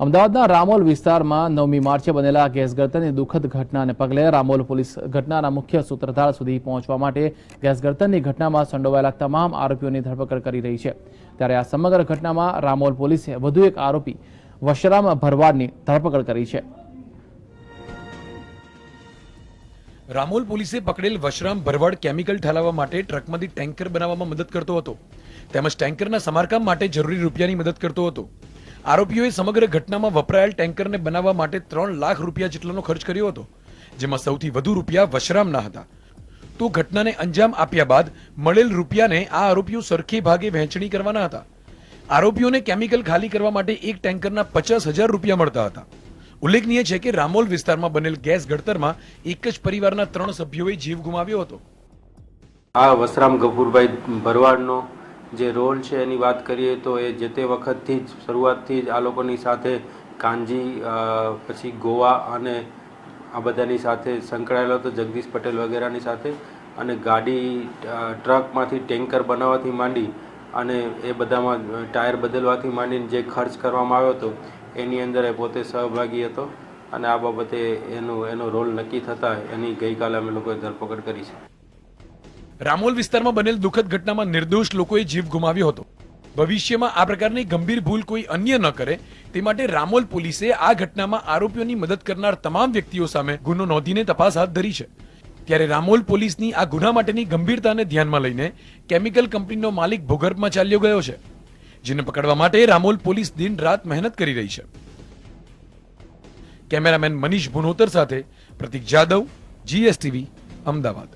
અમદાવાદના રામોલ વિસ્તારમાં 9મી માર્ચે બનેલા ગેસ ગળતરની દુઃખદ ઘટનાને પગલે રામોલ પોલીસ ઘટનાના મુખ્ય સૂત્રધાર સુધી પહોંચવા માટે ગેસ ગળતરની ઘટનામાં સંડોવાયેલા તમામ આરોપીઓની ધરપકડ કરી રહી છે। ત્યારે આ સમગ્ર ઘટનામાં રામોલ પોલીસે વધુ એક આરોપી વશરામ ભરવાડની ધરપકડ કરી છે। રામોલ પોલીસે પકડેલ વશરામ ભરવાડ કેમિકલ ઠાલવવા માટે ટ્રકમાંથી ટેન્કર બનાવવામાં મદદ કરતો હતો તેમજ ટેન્કરના સમારકામ માટે જરૂરી રૂપિયાની મદદ કરતો હતો। આરોપીઓએ સમગ્ર ઘટનામાં વપરાયેલ ટેન્કરને બનાવવા માટે 3 લાખ રૂપિયા જેટલાનો ખર્ચ કર્યો હતો, જેમાં સૌથી વધુ રૂપિયા વશરામના હતા। તો ઘટનાને અંજામ આપ્યા બાદ મળેલ રૂપિયાને આ આરોપીઓ સરખે ભાગે વહેંચણી કરવાના હતા। આરોપીઓને કેમિકલ ખાલી કરવા માટે એક ટેન્કરના 50,000 રૂપિયા મળતા હતા। ઉલ્લેખનીય છે કે રામોલ વિસ્તારમાં બનેલ ગેસ ગળતરમાં એક જ પરિવારના 3 સભ્યોએ જીવ ગુમાવ્યો હતો। આ વશરામ ગફુરભાઈ ભરવાડનો જે રોલ છે એની વાત કરીએ તો એ જે તે વખતથી જ શરૂઆતથી જ આ લોકોની સાથે કાંજી પછી ગોવા અને આ બધાની સાથે સંકળાયેલો હતો, જગદીશ પટેલ વગેરેની સાથે। અને ગાડી ટ્રકમાંથી ટેન્કર બનાવવાથી માંડી અને એ બધામાં ટાયર બદલવાથી માંડીને જે ખર્ચ કરવામાં આવ્યો હતો એની અંદર એ પોતે સહભાગી હતો અને આ બાબતે એનો રોલ નક્કી થતાં એની ગઈકાલે અમે લોકોએ ધરપકડ કરી છે। રામોલ વિસ્તારમાં બનેલ દુઃખદ ઘટનામાં નિર્દોષ લોકોએ જીવ ગુમાવ્યો હતો। ભવિષ્યમાં આ પ્રકારની ગંભીર ભૂલ કોઈ અન્ય ન કરે તે માટે રામોલ પોલીસે આ ઘટનામાં આરોપીઓની મદદ કરનાર તમામ વ્યક્તિઓ સામે ગુનો નોંધીને તપાસ હાથ ધરી છે। ત્યારે રામોલ પોલીસની આ ગુના માટેની ગંભીરતાને ધ્યાનમાં લઈને કેમિકલ કંપનીનો માલિક ભૂગર્ભમાં ચાલ્યો ગયો છે, જેને પકડવા માટે રામોલ પોલીસ દિન રાત મહેનત કરી રહી છે। કેમેરામેન મનીષ ભુનોતર સાથે પ્રતીક જાદવ, GSTV, અમદાવાદ।